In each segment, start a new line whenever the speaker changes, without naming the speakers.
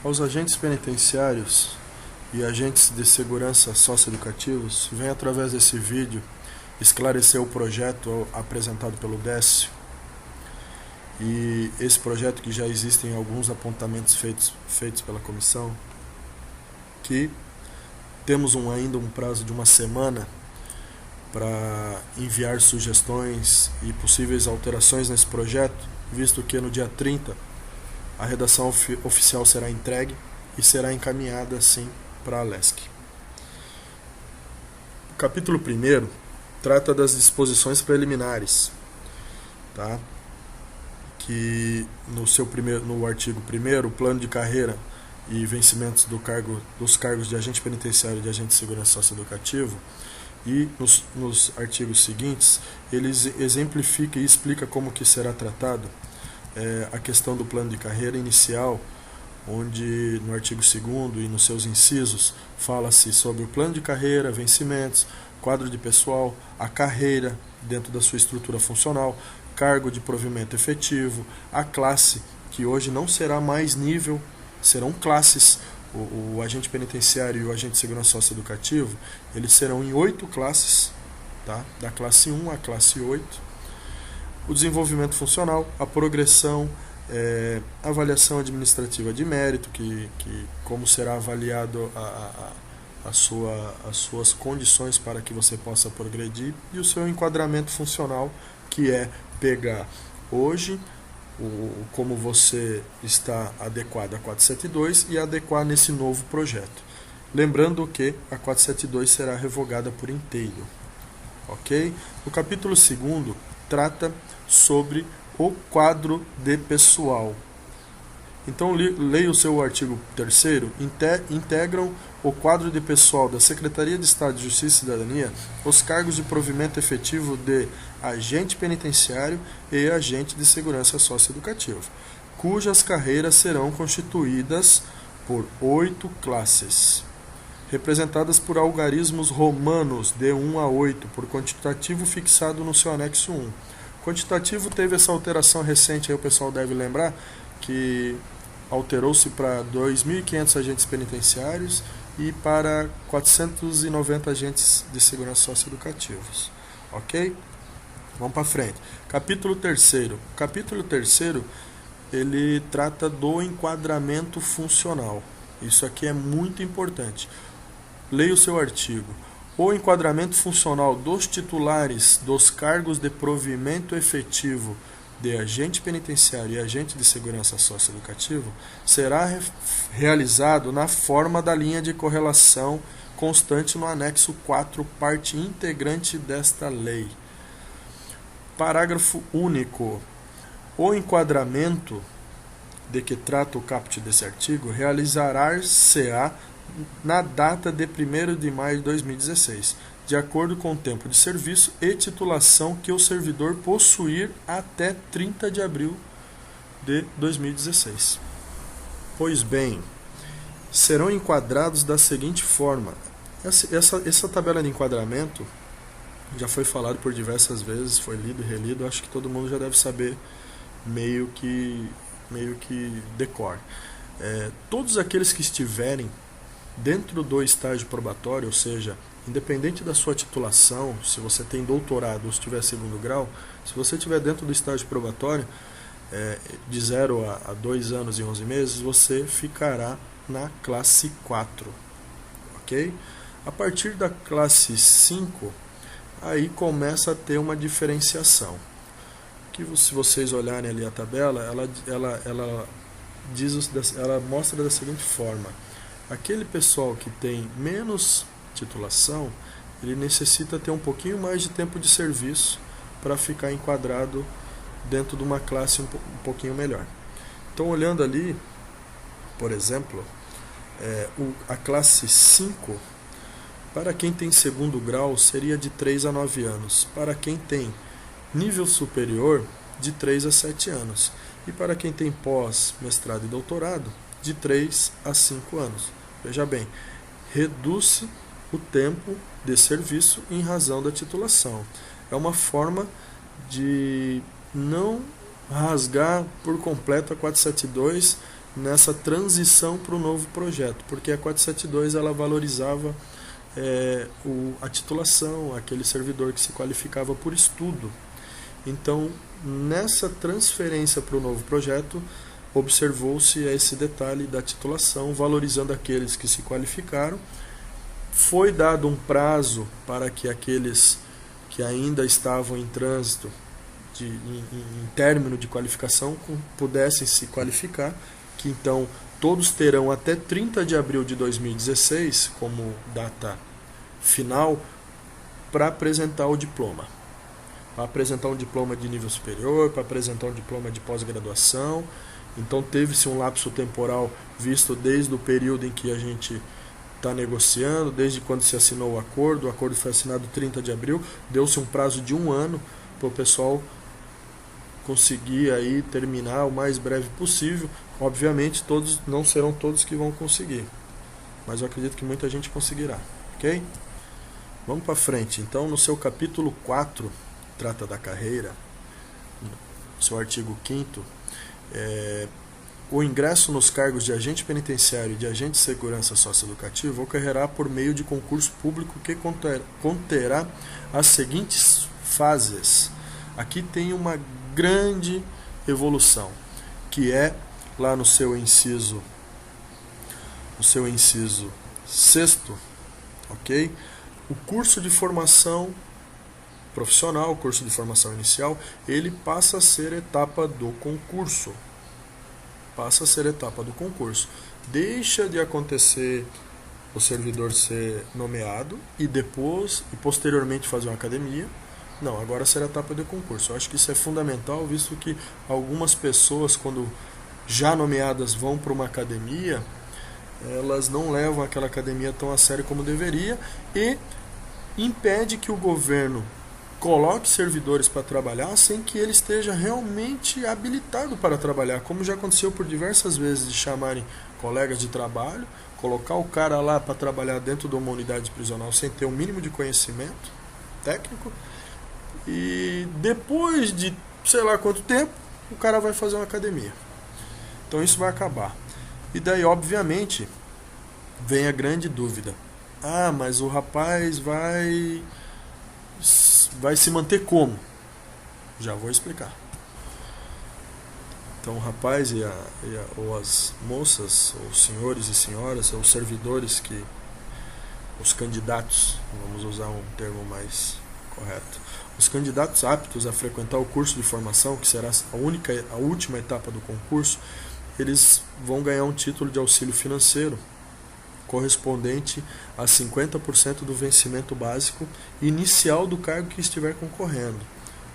Aos agentes penitenciários e agentes de segurança socioeducativos, vem através desse vídeo esclarecer o projeto apresentado pelo Décio. E esse projeto que já existem alguns apontamentos feitos pela comissão, que temos ainda um prazo de uma semana para enviar sugestões e possíveis alterações nesse projeto, visto que no dia 30 a redação oficial será entregue e será encaminhada assim para a LESC. O capítulo 1º trata das disposições preliminares, tá? Que no artigo 1º, o plano de carreira e vencimentos dos cargos de agente penitenciário e de agente de segurança socioeducativo, e nos artigos seguintes, eles exemplifica e explica como que será tratado a questão do plano de carreira inicial, onde no artigo 2º e nos seus incisos fala-se sobre o plano de carreira, vencimentos, quadro de pessoal, a carreira dentro da sua estrutura funcional, cargo de provimento efetivo, a classe, que hoje não será mais nível, serão classes. O agente penitenciário e o agente de segurança socioeducativo, eles serão em 8 classes, tá? Da classe 1 à classe 8. O desenvolvimento funcional, a progressão, avaliação administrativa de mérito, que como será avaliado as suas condições para que você possa progredir, e o seu enquadramento funcional, que é pegar hoje como você está adequado a 472 e adequar nesse novo projeto. Lembrando que a 472 será revogada por inteiro. Ok? O capítulo 2º trata sobre o quadro de pessoal. Então, leia o seu artigo 3º, integram o quadro de pessoal da Secretaria de Estado de Justiça e Cidadania os cargos de provimento efetivo de agente penitenciário e agente de segurança socioeducativa, cujas carreiras serão constituídas por 8 classes, representadas por algarismos romanos de 1 a 8, por quantitativo fixado no seu anexo 1. O quantitativo teve essa alteração recente, aí o pessoal deve lembrar, que alterou-se para 2.500 agentes penitenciários e para 490 agentes de segurança socioeducativos. Ok? Vamos para frente. Capítulo 3º. O capítulo 3º, ele trata do enquadramento funcional. Isso aqui é muito importante. Leia o seu artigo. O enquadramento funcional dos titulares dos cargos de provimento efetivo de agente penitenciário e agente de segurança socioeducativo será realizado na forma da linha de correlação constante no anexo 4, parte integrante desta lei. Parágrafo único. O enquadramento de que trata o caput desse artigo realizará-se-á na data de 1º de maio de 2016, de acordo com o tempo de serviço e titulação que o servidor possuir até 30 de abril de 2016. Pois bem, serão enquadrados da seguinte forma. Essa tabela de enquadramento já foi falado por diversas vezes, foi lido e relido, acho que todo mundo já deve saber meio que decor. Todos aqueles que estiverem dentro do estágio probatório, ou seja, independente da sua titulação, se você tem doutorado ou se tiver 2º grau, se você estiver dentro do estágio probatório, de 0 a 2 anos e 11 meses, você ficará na classe 4. Ok? A partir da classe 5, aí começa a ter uma diferenciação. Que se vocês olharem ali a tabela, ela mostra da seguinte forma. Aquele pessoal que tem menos titulação, ele necessita ter um pouquinho mais de tempo de serviço para ficar enquadrado dentro de uma classe um pouquinho melhor. Então, olhando ali, por exemplo, a classe 5, para quem tem 2º grau, seria de 3 a 9 anos. Para quem tem nível superior, de 3 a 7 anos. E para quem tem pós, mestrado e doutorado, de 3 a 5 anos. Veja bem, reduz-se o tempo de serviço em razão da titulação. É uma forma de não rasgar por completo a 472, nessa transição para o novo projeto, porque a 472 ela valorizava a titulação, aquele servidor que se qualificava por estudo. Então, nessa transferência para o novo projeto, observou-se esse detalhe da titulação, valorizando aqueles que se qualificaram. Foi dado um prazo para que aqueles que ainda estavam em trânsito, em término de qualificação, pudessem se qualificar, que então todos terão até 30 de abril de 2016 como data final para apresentar o diploma. Para apresentar um diploma de nível superior, para apresentar um diploma de pós-graduação. Então teve-se um lapso temporal visto desde o período em que a gente está negociando, desde quando se assinou o acordo foi assinado 30 de abril, deu-se um prazo de 1 ano para o pessoal conseguir aí terminar o mais breve possível. Obviamente não serão todos que vão conseguir, mas eu acredito que muita gente conseguirá, ok? Vamos para frente. Então, no seu capítulo 4, trata da carreira, no seu artigo 5º, o ingresso nos cargos de agente penitenciário e de agente de segurança socioeducativa ocorrerá por meio de concurso público que conterá as seguintes fases. Aqui tem uma grande evolução, que é lá no seu inciso 6º, ok? O curso de formação profissional, o curso de formação inicial, ele passa a ser etapa do concurso. Deixa de acontecer o servidor ser nomeado e posteriormente fazer uma academia. Não, agora será etapa de concurso. Eu acho que isso é fundamental, visto que algumas pessoas, quando já nomeadas, vão para uma academia, elas não levam aquela academia tão a sério como deveria e impede que o governo coloque servidores para trabalhar sem que ele esteja realmente habilitado para trabalhar, como já aconteceu por diversas vezes, de chamarem colegas de trabalho, colocar o cara lá para trabalhar dentro de uma unidade prisional sem ter o mínimo de conhecimento técnico, e depois de sei lá quanto tempo o cara vai fazer uma academia. Então isso vai acabar. E daí, obviamente, vem a grande dúvida: mas o rapaz vai se manter como? Já vou explicar. Então o rapaz ou as moças, ou senhores e senhoras, ou servidores, os candidatos, vamos usar um termo mais correto, os candidatos aptos a frequentar o curso de formação, que será a última etapa do concurso, eles vão ganhar um título de auxílio financeiro correspondente a 50% do vencimento básico inicial do cargo que estiver concorrendo.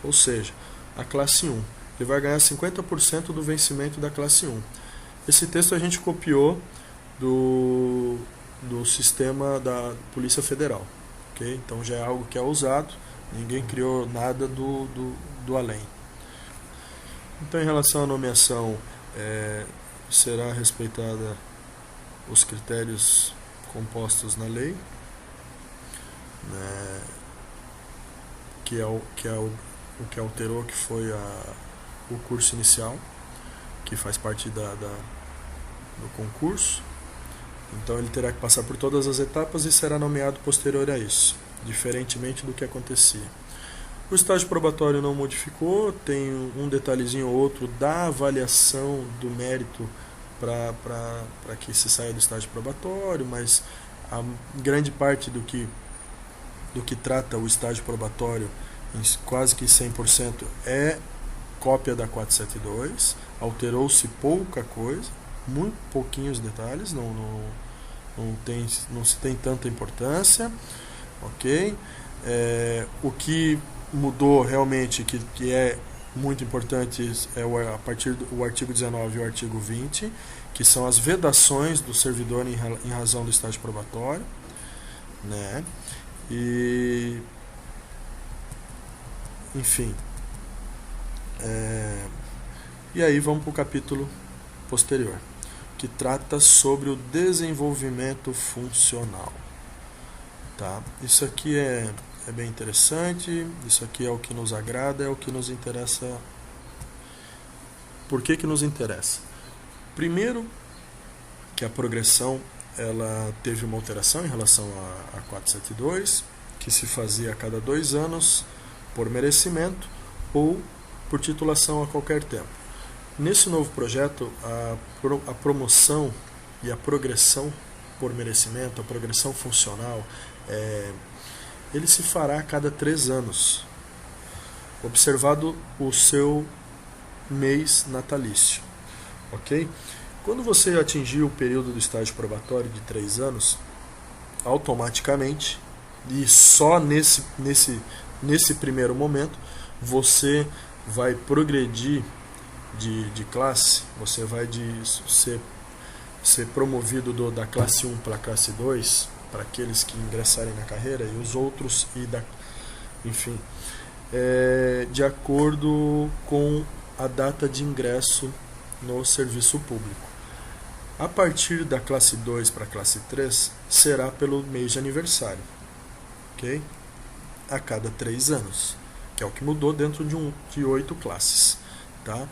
Ou seja, a classe 1. Ele vai ganhar 50% do vencimento da classe 1. Esse texto a gente copiou do sistema da Polícia Federal. Okay? Então já é algo que é usado, ninguém criou nada do além. Então, em relação à nomeação, será respeitada os critérios compostos na lei, né, que é o que alterou, que foi o curso inicial, que faz parte do concurso. Então ele terá que passar por todas as etapas e será nomeado posterior a isso, diferentemente do que acontecia. O estágio probatório não modificou, tem um detalhezinho ou outro da avaliação do mérito para que se saia do estágio probatório, mas a grande parte do que trata o estágio probatório, em quase que 100%, é cópia da 472, alterou-se pouca coisa, muito pouquinhos detalhes, não se tem tanta importância, ok? O que mudou realmente, que é muito importante, a partir do artigo 19 e o artigo 20, que são as vedações do servidor em razão do estágio probatório, né? Enfim. E aí vamos para o capítulo posterior, que trata sobre o desenvolvimento funcional. Tá? Isso aqui é bem interessante, isso aqui é o que nos agrada, é o que nos interessa. Por que nos interessa? Primeiro, que a progressão ela teve uma alteração em relação a 472, que se fazia a cada 2 anos por merecimento ou por titulação a qualquer tempo. Nesse novo projeto, a promoção e a progressão por merecimento, a progressão funcional, ele se fará a cada 3 anos, observado o seu mês natalício, ok? Quando você atingir o período do estágio probatório de 3 anos, automaticamente, e só nesse primeiro momento, você vai progredir de classe, você vai ser promovido da classe 1 para a classe 2, para aqueles que ingressarem na carreira, e os outros, enfim, de acordo com a data de ingresso no serviço público. A partir da classe 2 para a classe 3, será pelo mês de aniversário, ok? A cada 3 anos, que é o que mudou dentro de 8 classes, tá?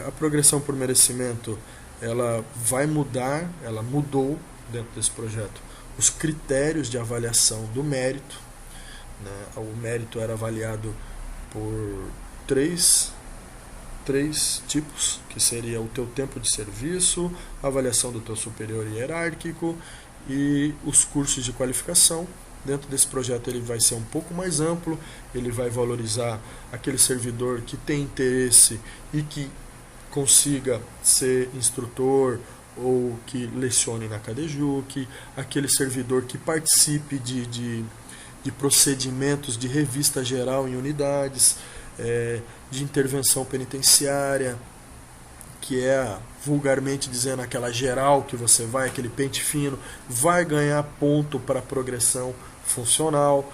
A progressão por merecimento, ela vai mudar, ela mudou dentro desse projeto, os critérios de avaliação do mérito, né? O mérito era avaliado por três tipos, que seria o teu tempo de serviço, a avaliação do teu superior hierárquico e os cursos de qualificação. Dentro desse projeto ele vai ser um pouco mais amplo, ele vai valorizar aquele servidor que tem interesse e que consiga ser instrutor ou que lecione na CADEJUC, aquele servidor que participe de procedimentos de revista geral em unidades, de intervenção penitenciária, que é, vulgarmente dizendo, aquela geral que você vai, aquele pente fino, vai ganhar ponto para progressão funcional.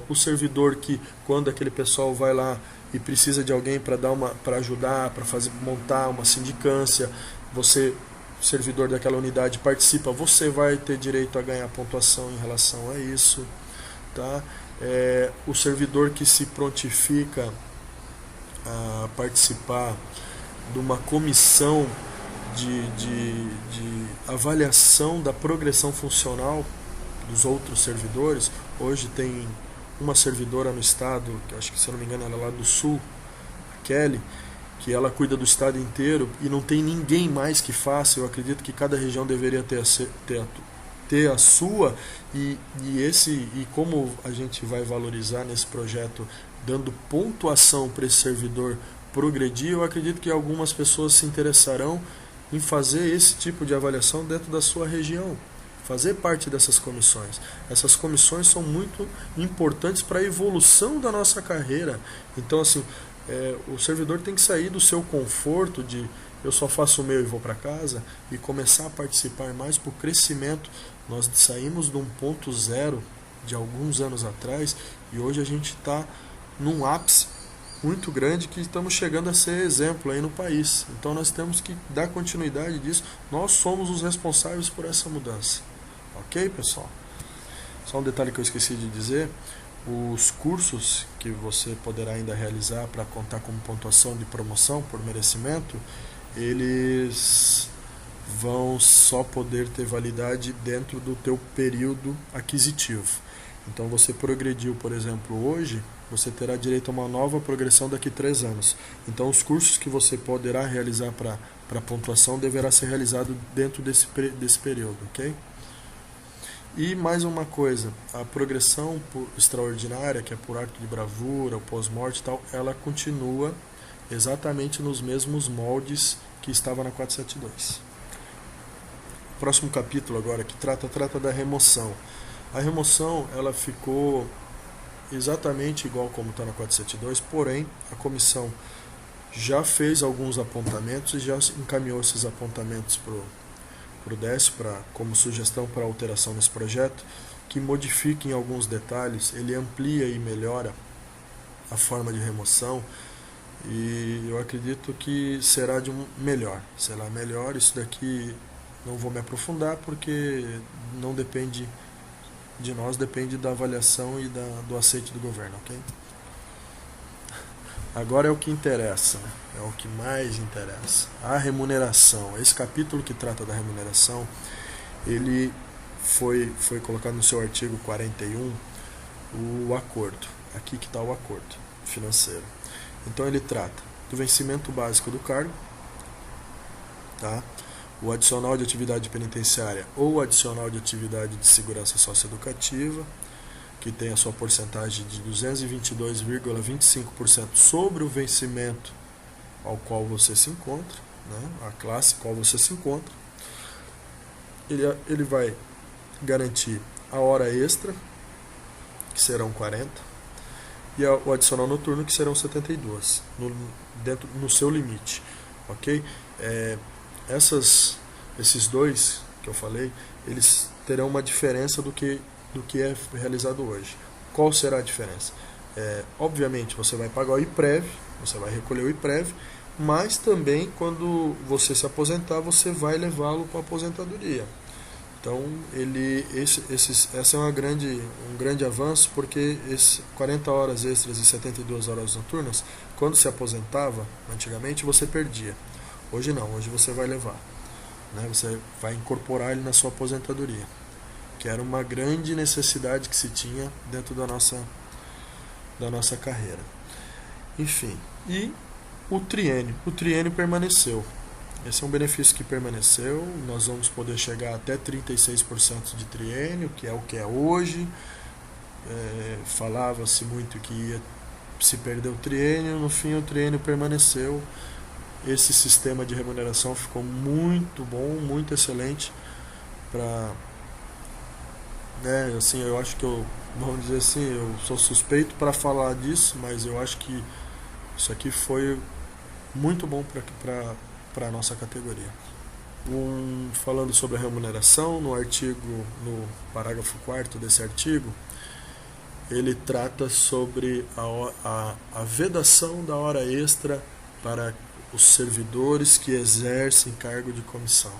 O servidor que, quando aquele pessoal vai lá e precisa de alguém para ajudar, para montar uma sindicância, você, servidor daquela unidade, participa, você vai ter direito a ganhar pontuação em relação a isso, tá? O servidor que se prontifica a participar de uma comissão de avaliação da progressão funcional dos outros servidores. Hoje tem uma servidora no estado, que acho que, se eu não me engano, ela é lá do sul, a Kelly, que ela cuida do estado inteiro e não tem ninguém mais que faça. Eu acredito que cada região deveria ter a sua, e como a gente vai valorizar nesse projeto, dando pontuação para esse servidor progredir, eu acredito que algumas pessoas se interessarão em fazer esse tipo de avaliação dentro da sua região, fazer parte dessas comissões. Essas comissões são muito importantes para a evolução da nossa carreira. Então, assim, o servidor tem que sair do seu conforto de eu só faço o meu e vou para casa, e começar a participar mais para o crescimento. Nós saímos de um ponto zero de alguns anos atrás e hoje a gente está num ápice muito grande, que estamos chegando a ser exemplo aí no país. Então nós temos que dar continuidade disso. Nós somos os responsáveis por essa mudança. Ok, pessoal? Só um detalhe que eu esqueci de dizer: os cursos que você poderá ainda realizar para contar como pontuação de promoção por merecimento, eles vão só poder ter validade dentro do teu período aquisitivo. Então você progrediu, por exemplo, hoje, você terá direito a uma nova progressão daqui a 3 anos. Então os cursos que você poderá realizar para pontuação deverá ser realizado dentro desse período, ok? E mais uma coisa, a progressão extraordinária, que é por ato de bravura, o pós-morte e tal, ela continua exatamente nos mesmos moldes que estava na 472. Próximo capítulo agora, que trata da remoção. A remoção, ela ficou exatamente igual como está na 472, porém a comissão já fez alguns apontamentos e já encaminhou esses apontamentos para o DES como sugestão para alteração nesse projeto, que modifica em alguns detalhes, ele amplia e melhora a forma de remoção, e eu acredito que será será melhor. Isso daqui não vou me aprofundar, porque não depende de nós, depende da avaliação e do aceite do governo, ok? Agora é o que interessa, é o que mais interessa. A remuneração. Esse capítulo que trata da remuneração, ele foi colocado no seu artigo 41, o acordo. Aqui que está o acordo financeiro. Então ele trata do vencimento básico do cargo, tá? O adicional de atividade penitenciária ou o adicional de atividade de segurança socioeducativa, que tem a sua porcentagem de 222,25% sobre o vencimento ao qual você se encontra, né? A classe qual você se encontra. Ele vai garantir a hora extra, que serão 40, e o adicional noturno, que serão 72, no seu limite, ok? Esses dois que eu falei, eles terão uma diferença do que é realizado hoje. Qual será a diferença? Obviamente você vai pagar o IPREV, você vai recolher o IPREV, mas também quando você se aposentar, você vai levá-lo para a aposentadoria. Então essa é um grande avanço, porque 40 horas extras e 72 horas noturnas, quando se aposentava, antigamente você perdia. Hoje não, hoje você vai levar, né? Você vai incorporar ele na sua aposentadoria, que era uma grande necessidade que se tinha dentro da nossa carreira. Enfim, e o triênio permaneceu. Esse é um benefício que permaneceu. Nós vamos poder chegar até 36% de triênio, que é o que é hoje. Falava-se muito que ia se perder o triênio, no fim o triênio permaneceu. Esse sistema de remuneração ficou muito bom, muito excelente para... assim, eu acho que vamos dizer assim, eu sou suspeito para falar disso, mas eu acho que isso aqui foi muito bom para a nossa categoria. Falando sobre a remuneração, no parágrafo 4º desse artigo, ele trata sobre a vedação da hora extra para os servidores que exercem cargo de comissão.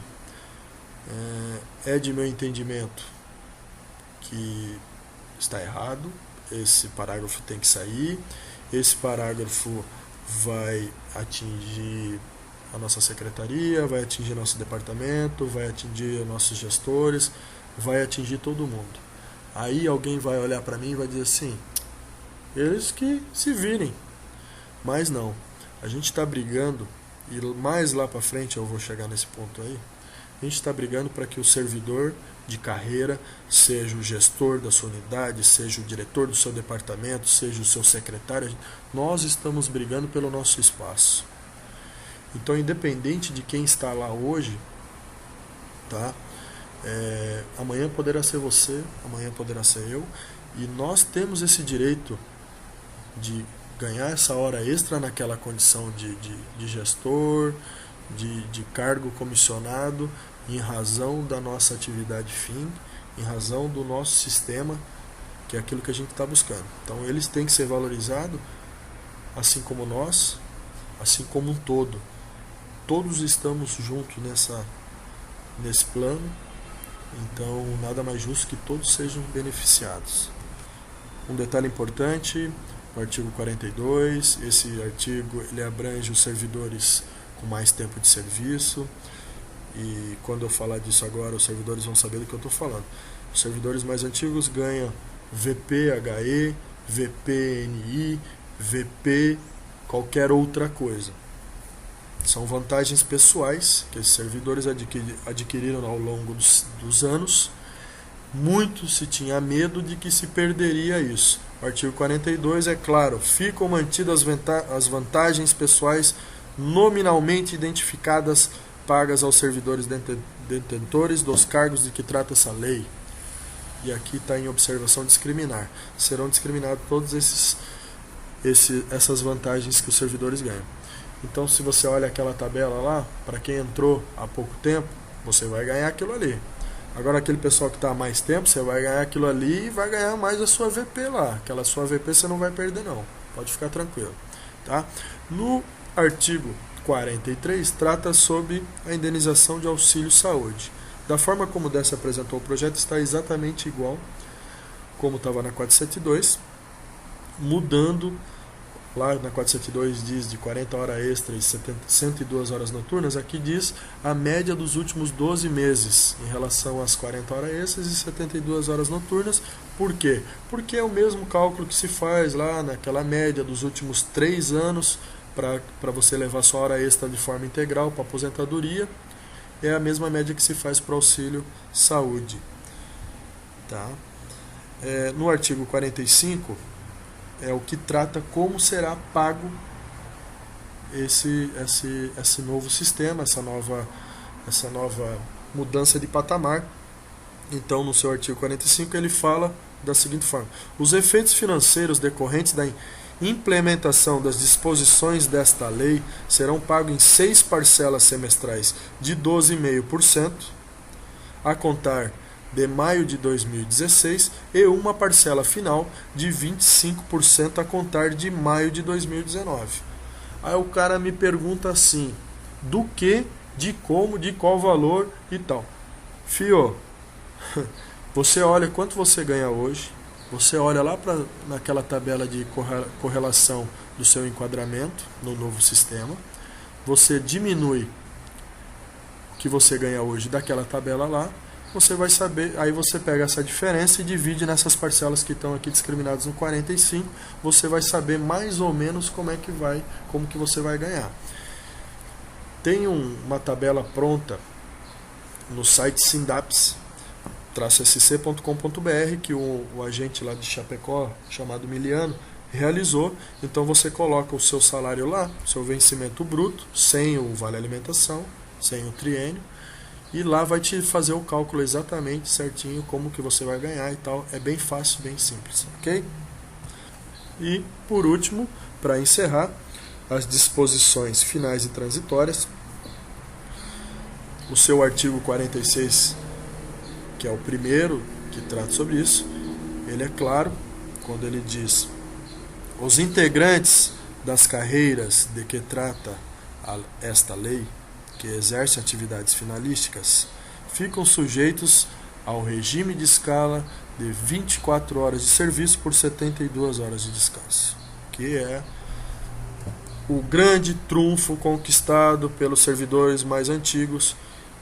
É de meu entendimento que está errado, esse parágrafo tem que sair, esse parágrafo vai atingir a nossa secretaria, vai atingir nosso departamento, vai atingir nossos gestores, vai atingir todo mundo. Aí alguém vai olhar para mim e vai dizer assim, eles que se virem. Mas não, a gente está brigando, e mais lá para frente eu vou chegar nesse ponto aí, a gente está brigando para que o servidor de carreira, seja o gestor da sua unidade, seja o diretor do seu departamento, seja o seu secretário, nós estamos brigando pelo nosso espaço. Então, independente de quem está lá hoje, tá? Amanhã poderá ser você, amanhã poderá ser eu, e nós temos esse direito de ganhar essa hora extra naquela condição de gestor, de cargo comissionado, em razão da nossa atividade fim, em razão do nosso sistema, que é aquilo que a gente está buscando. Então eles têm que ser valorizados, assim como nós, assim como um todo. Todos estamos juntos nesse plano, então nada mais justo que todos sejam beneficiados. Um detalhe importante, o artigo 42, esse artigo ele abrange os servidores com mais tempo de serviço, e quando eu falar disso agora, os servidores vão saber do que eu estou falando. Os servidores mais antigos ganham VPHE, VPNI, VP, qualquer outra coisa. São vantagens pessoais que esses servidores adquiriram ao longo dos anos. Muito se tinha medo de que se perderia isso. O artigo 42 é claro, ficam mantidas as vantagens pessoais nominalmente identificadas pagas aos servidores detentores dos cargos de que trata essa lei. E aqui está em observação discriminar. Serão discriminadas todas essas vantagens que os servidores ganham. Então, se você olha aquela tabela lá, para quem entrou há pouco tempo, você vai ganhar aquilo ali. Agora, aquele pessoal que está há mais tempo, você vai ganhar aquilo ali e vai ganhar mais a sua VP lá. Aquela sua VP você não vai perder, não. Pode ficar tranquilo. Tá? No artigo 43, trata sobre a indenização de auxílio saúde. Da forma como o Décio apresentou o projeto, está exatamente igual como estava na 472, mudando Lá na 402 diz de 40 horas extras e 102 horas noturnas, aqui diz a média dos últimos 12 meses em relação às 40 horas extras e 72 horas noturnas. Por quê? Porque é o mesmo cálculo que se faz lá naquela média dos últimos 3 anos para você levar sua hora extra de forma integral para aposentadoria. É a mesma média que se faz para o auxílio saúde. Tá? No artigo 45, é o que trata como será pago esse novo sistema, essa nova mudança de patamar. Então, no seu artigo 45, ele fala da seguinte forma: os efeitos financeiros decorrentes da implementação das disposições desta lei serão pagos em 6 parcelas semestrais de 12,5%, a contar de maio de 2016, e uma parcela final de 25% a contar de maio de 2019. Aí o cara me pergunta assim: do que, de como, de qual valor e tal. Fio, você olha quanto você ganha hoje, você olha lá naquela tabela de correlação do seu enquadramento no novo sistema, você diminui o que você ganha hoje daquela tabela lá, você vai saber, aí você pega essa diferença e divide nessas parcelas que estão aqui discriminadas no 45, você vai saber mais ou menos como que você vai ganhar. Tem uma tabela pronta no site sindaps-sc.com.br que o agente lá de Chapecó, chamado Miliano, realizou. Então você coloca o seu salário lá, seu vencimento bruto, sem o vale alimentação, sem o triênio, e lá vai te fazer o cálculo exatamente certinho como que você vai ganhar e tal. É bem fácil, bem simples, ok? E por último, para encerrar, as disposições finais e transitórias. O seu artigo 46, que é o primeiro que trata sobre isso, ele é claro quando ele diz: os integrantes das carreiras de que trata esta lei, que exercem atividades finalísticas, ficam sujeitos ao regime de escala de 24 horas de serviço por 72 horas de descanso, que é o grande trunfo conquistado pelos servidores mais antigos,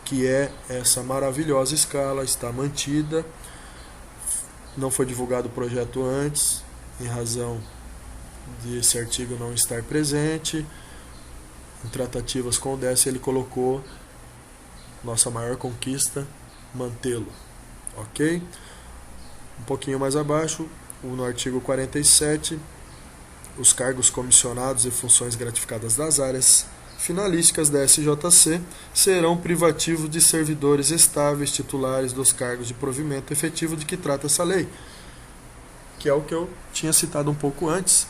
que é essa maravilhosa escala, está mantida. Não foi divulgado o projeto antes, em razão de esse artigo não estar presente. Em tratativas com o DES, ele colocou nossa maior conquista, mantê-lo, ok? Um pouquinho mais abaixo, no artigo 47, os cargos comissionados e funções gratificadas das áreas finalísticas da SJC serão privativos de servidores estáveis titulares dos cargos de provimento efetivo de que trata essa lei, que é o que eu tinha citado um pouco antes,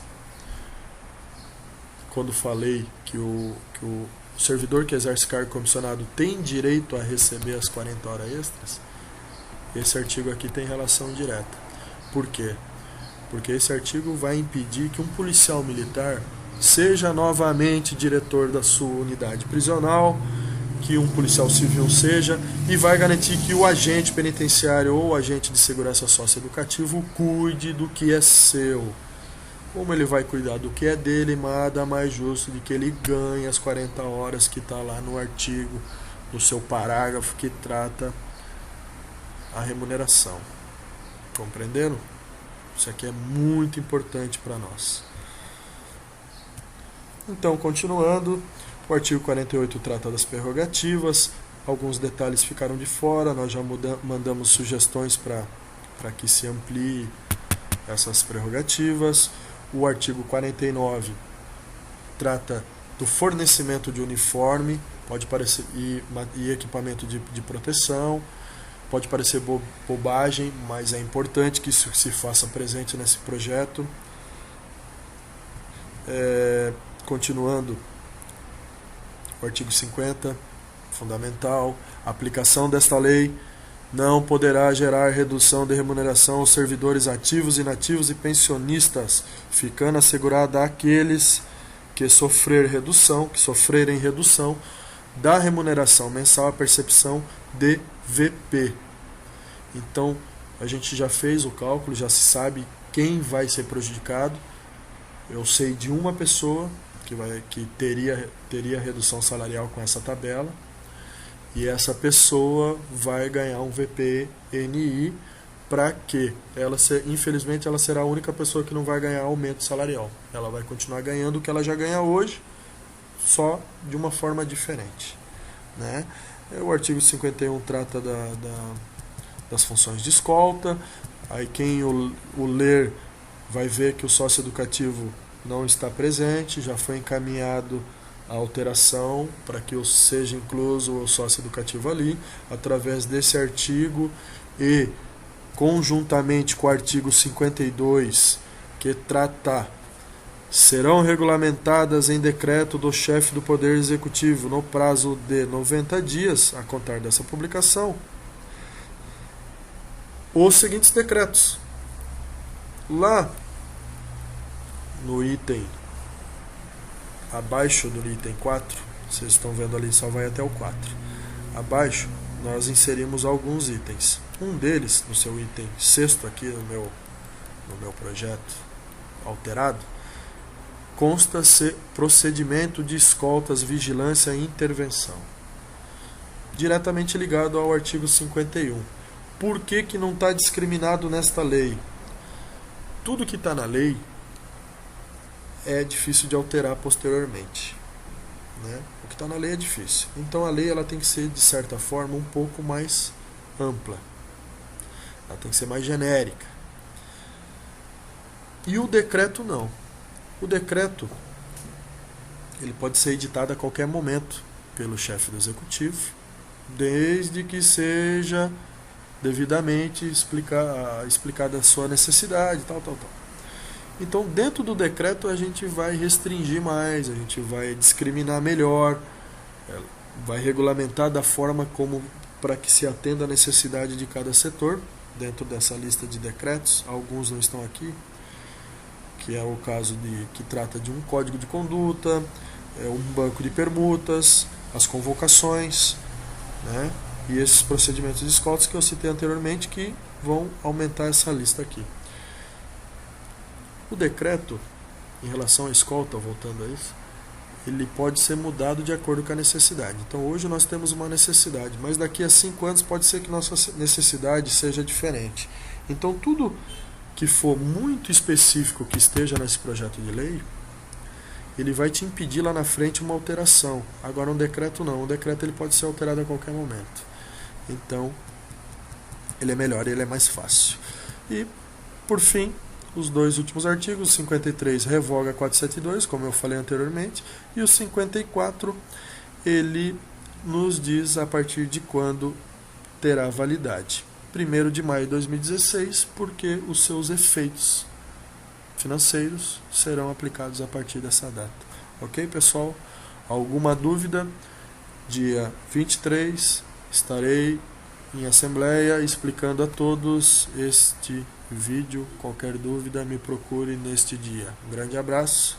quando falei que o servidor que exerce cargo comissionado tem direito a receber as 40 horas extras. Esse artigo aqui tem relação direta. Por quê? Porque esse artigo vai impedir que um policial militar seja novamente diretor da sua unidade prisional, que um policial civil seja, e vai garantir que o agente penitenciário ou o agente de segurança socioeducativo cuide do que é seu. Como ele vai cuidar do que é dele, nada mais justo do que ele ganhe as 40 horas que está lá no artigo, no seu parágrafo que trata a remuneração. Compreenderam? Isso aqui é muito importante para nós. Então, continuando, o artigo 48 trata das prerrogativas. Alguns detalhes ficaram de fora, nós já mandamos sugestões para que se amplie essas prerrogativas. O artigo 49 trata do fornecimento de uniforme, pode parecer, e equipamento de proteção. Pode parecer bobagem, mas é importante que isso se faça presente nesse projeto. Continuando, o artigo 50, fundamental: a aplicação desta lei não poderá gerar redução de remuneração aos servidores ativos, inativos e pensionistas, ficando assegurada àqueles que sofrerem redução da remuneração mensal à percepção de VP. Então, a gente já fez o cálculo, já se sabe quem vai ser prejudicado. Eu sei de uma pessoa que teria redução salarial com essa tabela, e essa pessoa vai ganhar um VPNI para que infelizmente ela será a única pessoa que não vai ganhar aumento salarial. Ela vai continuar ganhando o que ela já ganha hoje, só de uma forma diferente, né? O artigo 51 trata das funções de escolta. Aí quem o ler vai ver que o sócio educativo não está presente, já foi encaminhado a alteração para que seja incluso o sócio educativo ali, através desse artigo e conjuntamente com o artigo 52, que trata: serão regulamentadas em decreto do chefe do Poder Executivo no prazo de 90 dias a contar dessa publicação os seguintes decretos. Lá no item abaixo do item 4, vocês estão vendo ali, só vai até o 4. Abaixo nós inserimos alguns itens. Um deles, no seu item 6º aqui no meu projeto alterado, consta-se procedimento de escoltas, vigilância e intervenção, diretamente ligado ao artigo 51. Por que não está discriminado nesta lei? Tudo que está na lei é difícil de alterar posteriormente, né? O que está na lei é difícil. Então a lei ela tem que ser, de certa forma, um pouco mais ampla. Ela tem que ser mais genérica. E o decreto não. O decreto ele pode ser editado a qualquer momento pelo chefe do executivo, desde que seja devidamente explicada a sua necessidade, tal. Então, dentro do decreto, a gente vai restringir mais, a gente vai discriminar melhor, vai regulamentar da forma como para que se atenda a necessidade de cada setor, dentro dessa lista de decretos. Alguns não estão aqui, que é o caso que trata de um código de conduta, um banco de permutas, as convocações, né? E esses procedimentos de escoltas que eu citei anteriormente, que vão aumentar essa lista aqui. O decreto, em relação à escolta, voltando a isso, ele pode ser mudado de acordo com a necessidade. Então hoje nós temos uma necessidade, mas daqui a 5 anos pode ser que nossa necessidade seja diferente. Então tudo que for muito específico que esteja nesse projeto de lei, ele vai te impedir lá na frente uma alteração. Agora um decreto não, um decreto ele pode ser alterado a qualquer momento. Então ele é melhor, ele é mais fácil. E por fim, os dois últimos artigos, o 53 revoga 472, como eu falei anteriormente, e o 54 ele nos diz a partir de quando terá validade. 1º de maio de 2016, porque os seus efeitos financeiros serão aplicados a partir dessa data. Ok, pessoal? Alguma dúvida? Dia 23 estarei em assembleia explicando a todos este vídeo. Qualquer dúvida me procure neste dia. Um grande abraço.